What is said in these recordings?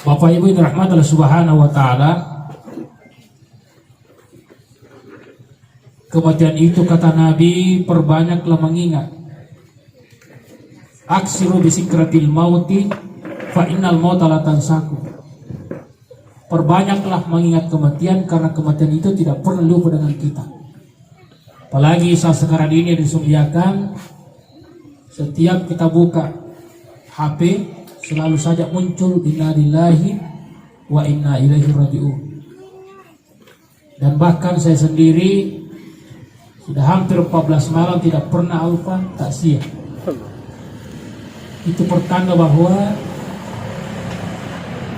Bapak Ibu yang dirahmati Allah Subhanahu wa taala, kematian itu kata Nabi perbanyaklah mengingat. Aksiru bisikratil mauti fa innal mauta la tansaku. Perbanyaklah mengingat kematian karena kematian itu tidak pernah lupa dengan kita. Apalagi saat sekarang ini disediakan, setiap kita buka HP selalu saja muncul inna lillahi wa inna ilaihi raji'un. Dan bahkan saya sendiri sudah hampir 14 malam tidak pernah lupa takziah. Itu pertanda bahwa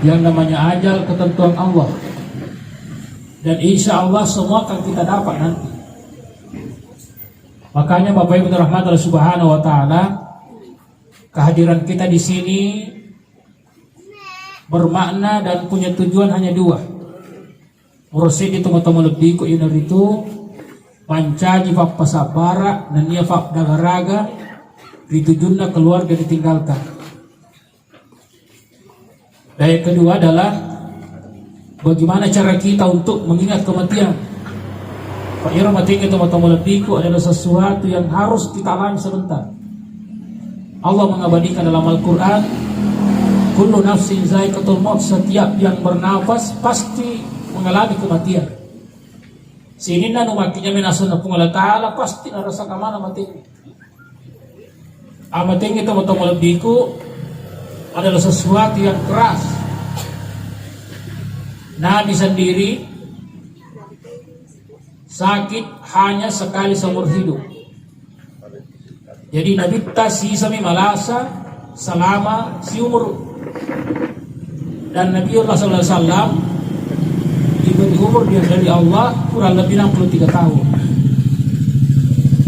yang namanya ajal ketentuan Allah, dan insya Allah semua akan kita dapat nanti. Makanya Bapak Ibu rahmat Allah Subhanahu wa taala, kehadiran kita di sini bermakna dan punya tujuan hanya dua. Urusnya itu teman-teman lebih ku itu pancaji fak pasabara dan ia fak dagaraga ditujunna keluarga ditinggalkan. Dan yang kedua adalah bagaimana cara kita untuk mengingat kematian. Pak Ira mati itu teman-teman lebih ku adalah sesuatu yang harus kita alami sebentar. Allah mengabadikan dalam Al-Quran, kullu nafsin za'iqatul maut, setiap yang bernafas pasti mengalami kematian. Sini nanu makinya minasunna Allah Ta'ala pasti rasa kamana mati. Amating itu teman-teman lebih ku adalah sesuatu yang keras. Nabi sendiri sakit hanya sekali seumur hidup. Jadi Nabi sami malasa selama seumur. Dan Nabi Allah SAW diberi umur dia dari Allah kurang lebih 63 tahun.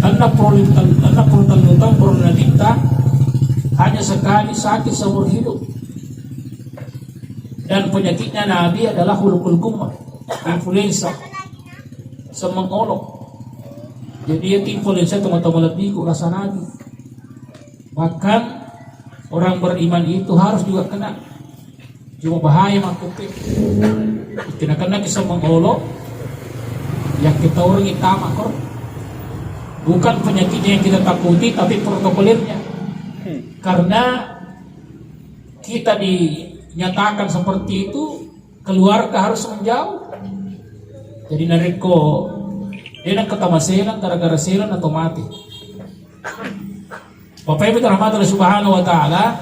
Anak perlu Nabi hanya sekali sakit seumur hidup. Dan penyakitnya Nabi adalah hulukul kumah, influenza, semengolok. Jadi itu influenza teman-teman lebih ku rasa Nabi. Bahkan orang beriman itu harus juga kena. Cuma bahaya makupik. Kena kisah mengolok yang kita orang itama kok. Bukan penyakitnya yang kita takuti, tapi protokolirnya. Karena kita dinyatakan seperti itu, keluarga harus menjauh. Jadi nariko dia nak ketama selan gara-gara selan atau mati. Bapak Ibu rahmat Allah Subhanahu wa taala,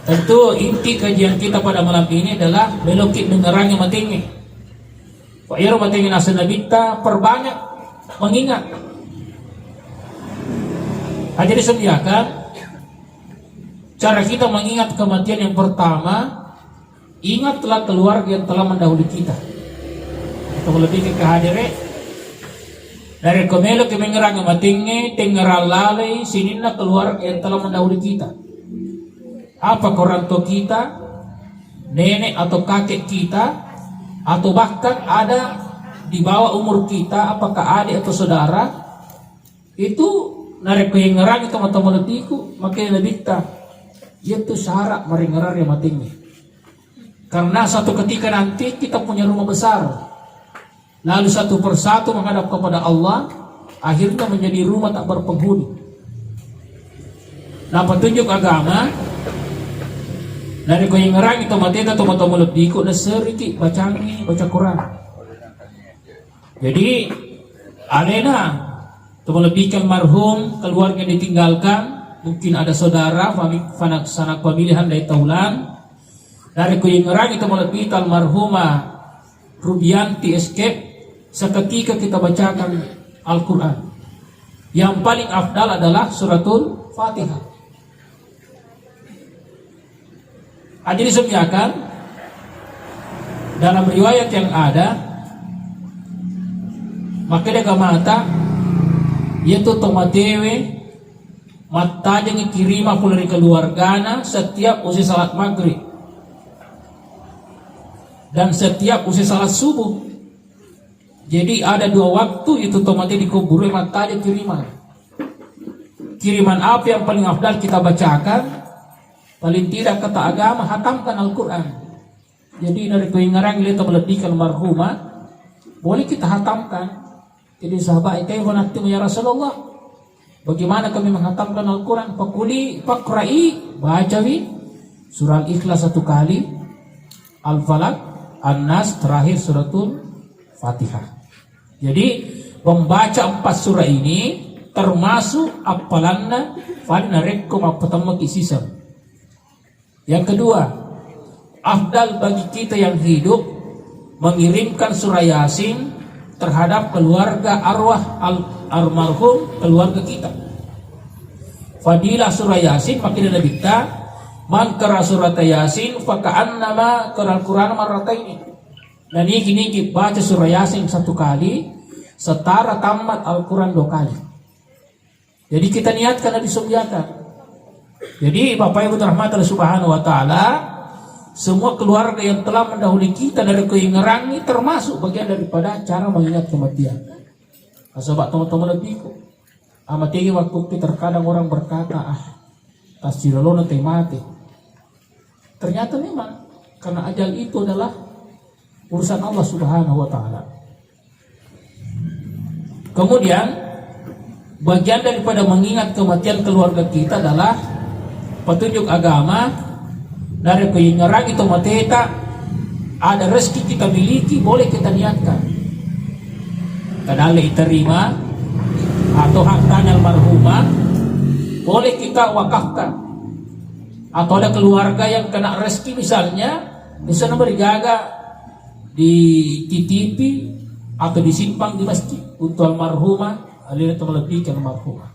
tentu inti kajian kita pada malam ini adalah belokit dengarangnya matingi. Pak Iro matingi nasa nabita perbanyak mengingat. Jadi disediakan cara kita mengingat kematian. Yang pertama, ingatlah keluarga yang telah mendahului kita. Kita lebih ke kehadiran dari komelo ke mengerang matinge tengeral lalai sinina keluarga yang telah mendahului kita. Apa orang tua kita, nenek atau kakek kita, atau bahkan ada di bawah umur kita, apakah adik atau saudara, itu narek kengerang itu teman-teman letiku makanya lebih tak itu syarat meringerar yang matinya. Karena satu ketika nanti kita punya rumah besar, lalu satu persatu menghadap kepada Allah, akhirnya menjadi rumah tak berpenghuni. Nah, petunjuk agama dari kengerang itu matinya teman-teman letiku na seriki baca Quran. Jadi alena terlebihkan marhum keluarga yang ditinggalkan, mungkin ada saudara sanak pemilihan dari taulan dari kuyengerang itu melebih almarhumah Rubianti Escape. Seketika kita bacakan Al-Quran. Yang paling afdal adalah suratul Fatihah. Jadi disebutkan dalam riwayat yang ada, maka dia mata yaitu tomatewe mata jangan kirima dari keluargana setiap usai salat maghrib dan setiap usai salat subuh. Jadi ada dua waktu itu tomate dikubur mata aja kiriman. Kiriman apa yang paling afdal kita bacakan? paling tidak kata agama hatamkan Al-Quran. Jadi dari keingaran kita meledikan marhumah, boleh kita hatamkan. Jadi sahabat itu yang ya Rasulullah, bagaimana kami menghatamkan Al-Quran? Pakrai, bacawi surah Al-Ikhlas 1 kali, Al-Falaq, An-Nas, terakhir suratul Fatihah. Jadi membaca 4 surah ini termasuk apalanna falna rekom apatama kisisam. Yang kedua, afdal bagi kita yang hidup mengirimkan surah Yasin terhadap keluarga arwah almarhum keluarga kita. Fadilah surah Yasin makin Nabi kita man qara surat Yasin fa ka'annama qara al-Qur'an marrataini. Dan ini baca surah Yasin 1 kali setara tamat Al-Quran 2 kali. Jadi kita niatkan dan disubiakan. Jadi Bapak Ibu rahmatan Allah Subhanahu wa taala, semua keluarga yang telah mendahului kita dari keingeran ini termasuk bagian daripada cara mengingat kematian. Sahabat teman-teman lebih amati waktu terkadang orang berkata tasiralona teh mati. Ternyata memang karena ajal itu adalah urusan Allah Subhanahu wa taala. Kemudian bagian daripada mengingat kematian keluarga kita adalah petunjuk agama. Dari keingeran itu mateta ada rezeki kita miliki, boleh kita niatkan kadang diterima atau hartanya almarhumah boleh kita wakafkan. Atau ada keluarga yang kena rezeki misalnya bisa berjaga dititipi atau disimpan di masjid untuk almarhumah, alina melebihkan almarhumah.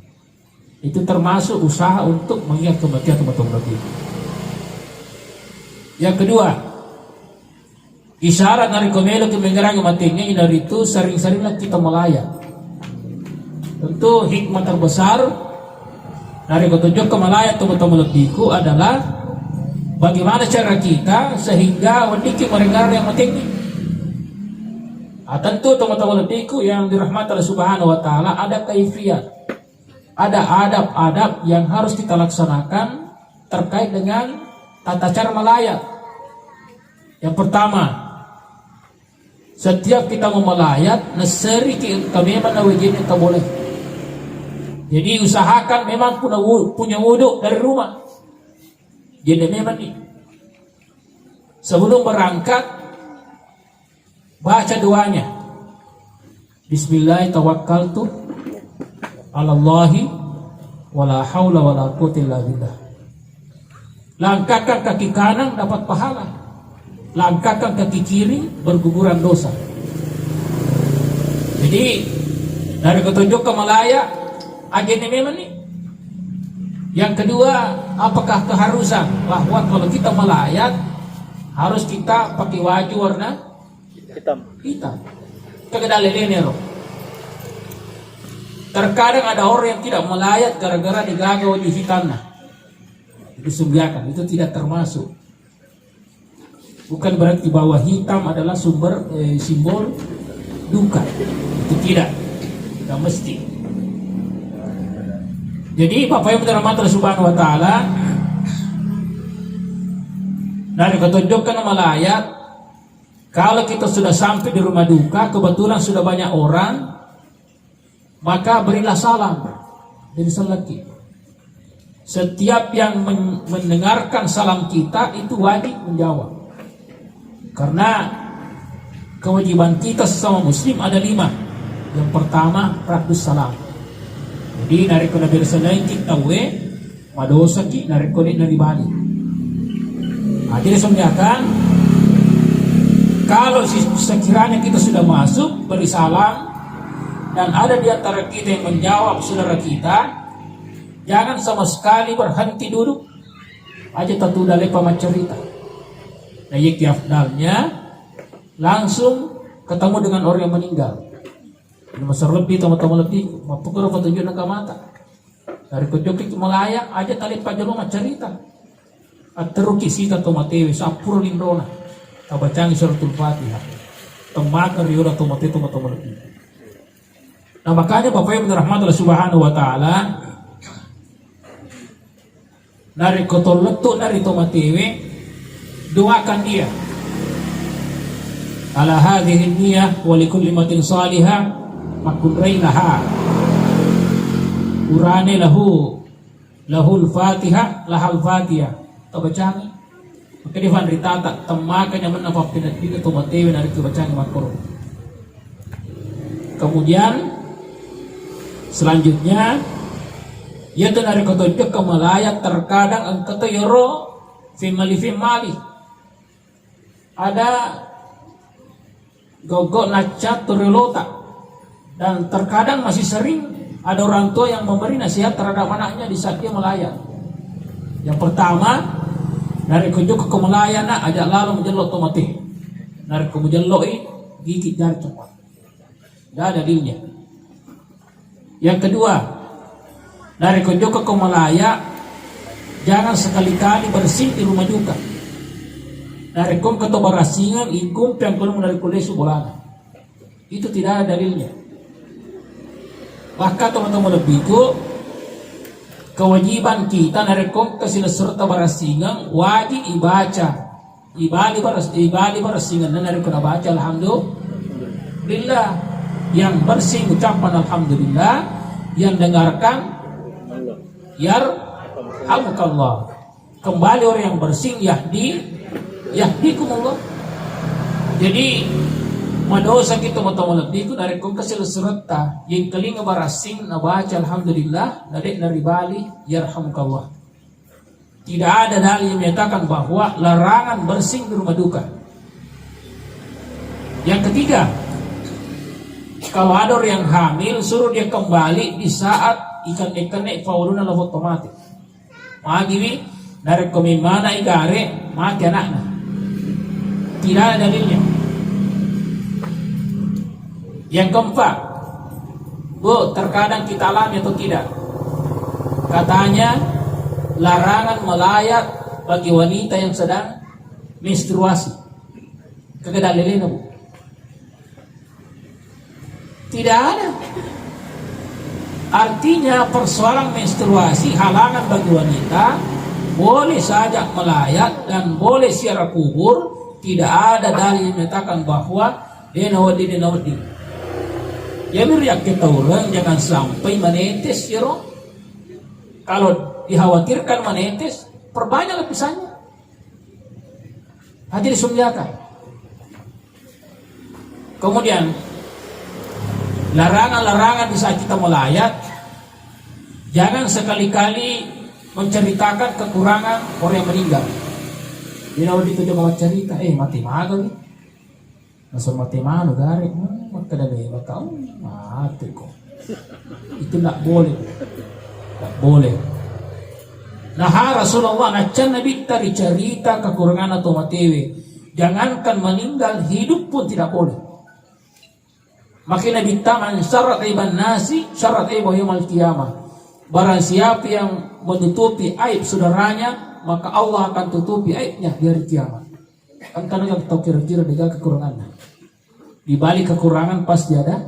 Itu termasuk usaha untuk mengingat kematian teman-teman lebih. Yang kedua, isyarat dari komelo kemengerang kematiannya dari itu sering-seringlah kita melayat. Tentu hikmah terbesar dari ketujuh kemelayat teman-teman lebihku adalah bagaimana cara kita sehingga sedikit mendengar yang penting. Tentu teman-teman lebihku yang dirahmati Allah Subhanahu wa taala, ada kaifiat, ada adab-adab yang harus kita laksanakan terkait dengan tata cara melayat. Yang pertama, setiap kita mau melayat neseri kami menawajin kita boleh. Jadi usahakan memang punya wudhu dari rumah. Jadi memang nih sebelum berangkat baca doanya. Bismillahirrahmanirrahim, tawakkaltu 'alallahi wala haula wala quwwata illa billah. Langkahkan kaki kanan dapat pahala, langkahkan kaki kiri berguguran dosa. Jadi dari ketujuh kemalaya agen memang nih. Yang kedua, apakah keharusan bahwa kalau kita melayat harus kita pakai baju warna hitam. Kegedalenero. Terkadang ada orang yang tidak melayat gara-gara digagau di hitamnya. Disumbiakan, itu tidak termasuk. Bukan berarti bahwa hitam adalah sumber simbol duka. Itu tidak mesti. Jadi Bapak Ibu dirahmati Allah Subhanahu wa taala, dari ketunjukan melayat, kalau kita sudah sampai di rumah duka, kebetulan sudah banyak orang, maka berilah salam dari selagi. Setiap yang mendengarkan salam kita itu wajib menjawab. Karena kewajiban kita sesama muslim ada 5. Yang pertama, raddus salam. Jadi nariko na bersalain kita madosa ki nariko dari bali. Jadi sebenarnya kalau sekiranya kita sudah masuk beri salam dan ada di antara kita yang menjawab saudara kita, jangan sama sekali berhenti duduk aja tertunda lepa cerita. Nah, yaitu afdalnya langsung ketemu dengan orang yang meninggal. Ini besar lebih teman-teman lebih mapukul petunjuk ke mata. Dari kejok itu melayak aja tali pajalo cerita. Ateruki sita tomatewe sapur lindrona. Tabacangi suratul Fatihah. Temakar yura tomate teman-teman lebih. Nah, makanya Bapak Ibu rahmatullah subhanahu wa ta'ala, nari kotor letuk nari tomatewe, doakan dia. Ala hadhihi niyah wa likulli matin salihah makun rainaha. Urane lahul fatihah lahal fatihah. Tabacangi. Maka di fan ritata temakan yang menapa pinat pinat tomatewe nari tabacangi makro. Kemudian selanjutnya yaitu nari kotojok kemalaya terkadang angkata yoro fimali ada gogok nacat turilota, dan terkadang masih sering ada orang tua yang memberi nasihat terhadap anaknya di saat dia melayat. Yang pertama, nari kotojok kemalaya nak ajak lalu menjelok tomate, nari kemujeloi gigit jari cepat. Tidak ada dalilnya. Yang kedua, dari kojoko ke Malaya, jangan sekali-kali bersih di rumah juga. Dari kom ke Tobarasingan, ikum yang belum dari kuliah subolana. Itu tidak ada dalilnya. Maka teman-teman lebih kewajiban kita dari kom ke Silesur Tobarasingan wajib ibaca. Ibali barasingan dan dari kuna baca alhamdulillah. Yang bersih ucapan alhamdulillah, yang dengarkan yarhamukallah. Kembali orang yang bersih yahdikumullah. Jadi madosa kita matamalab diku dari kong kasil surata yang kelinga barasing na baca alhamdulillah nadek dari bali yarhamukallah. Tidak ada dalil yang menyatakan bahwa larangan bersih di rumah duka. Yang ketiga, kalau ada orang yang hamil, suruh dia kembali di saat ikan-ikan fauluna lalu otomatis. Magini dari komimana igare mati anaknya. Tidak ada dalilnya. Yang keempat, Bu, terkadang kita alami atau tidak? Katanya larangan melayat bagi wanita yang sedang menstruasi. Kagak dalilnya, Bu. Tidak ada. Artinya persoalan menstruasi halangan bagi wanita, boleh saja melayat dan boleh ziarah kubur. Tidak ada dalil yang menyatakan bahwa denawadi. Ya miriak kita ulang jangan sampai menetes ya roh. Kalau dikhawatirkan menetes, perbanyak lapisannya. Hati disumliakan. Kemudian larangan-larangan di saat kita melayat, jangan sekali-kali menceritakan kekurangan orang yang meninggal. Jadi kalau itu dia mau cerita, mati magal nih, langsung mati magal gari, maka dari kau mati kok. Itu tidak boleh, tidak boleh. Nah Rasulullah nacan Nabi tadi cerita kekurangan atau matewe, jangankan meninggal, hidup pun tidak boleh. Makanya bitaman syarat iban nasi syarat ibu yaumil qiyamah. Barang siapa yang menutupi aib saudaranya, maka Allah akan tutupi aibnya di hari kiamat. Kan karena kita tahu kira-kira dengan kekurangannya. Di balik kekurangan pasti ada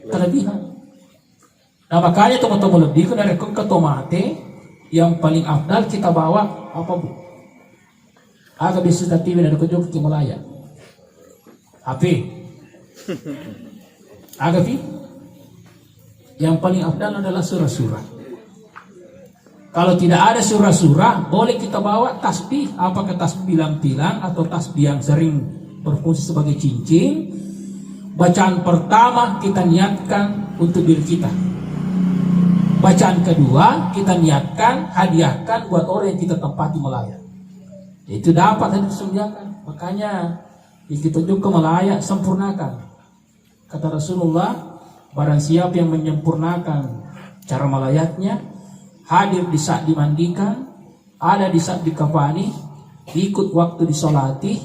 kelebihan. Nah makanya teman-teman lebih dari ke tomate yang paling afdal kita bawa apa Bu? Agak bisa tadi dari kejauh ke Malaya. HP. Agapi, yang paling afdal adalah surah-surah. Kalau tidak ada surah-surah, boleh kita bawa tasbih, apakah tasbih bilang-bilang atau tasbih yang sering berfungsi sebagai cincin. Bacaan pertama kita niatkan untuk diri kita. Bacaan kedua kita niatkan, hadiahkan buat orang yang kita tempati melayat. Itu dapat hadis disediakan. Makanya kita juga melayat sempurnakan. Kata Rasulullah, barang siapa yang menyempurnakan cara melayatnya, hadir di saat dimandikan, ada di saat dikafani, ikut waktu disolati,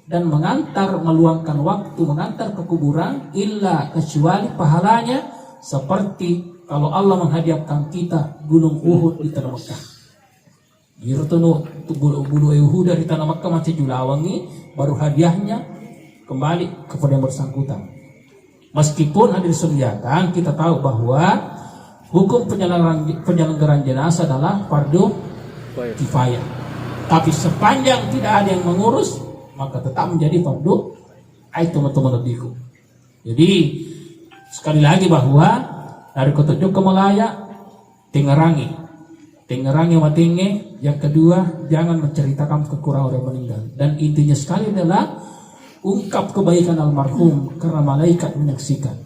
dan mengantar meluangkan waktu mengantar ke kuburan, illa kecuali pahalanya seperti kalau Allah menghadiahkan kita gunung Uhud di tanah Mekah. Girtono bulu Uhud dari tanah Mekah masih julawangi, baru hadiahnya kembali kepada yang bersangkutan. Meskipun hadir disediakan, kita tahu bahwa hukum penyelenggaraan jenazah adalah fardu kifayah. Tapi sepanjang tidak ada yang mengurus, maka tetap menjadi fardu ain teman-teman lebihku. Jadi sekali lagi bahwa dari ketujuh ke Melaya Tengerangi matinge. Yang kedua, jangan menceritakan kekurangan orang meninggal. Dan intinya sekali adalah ungkap kebaikan almarhum karena malaikat menyaksikan.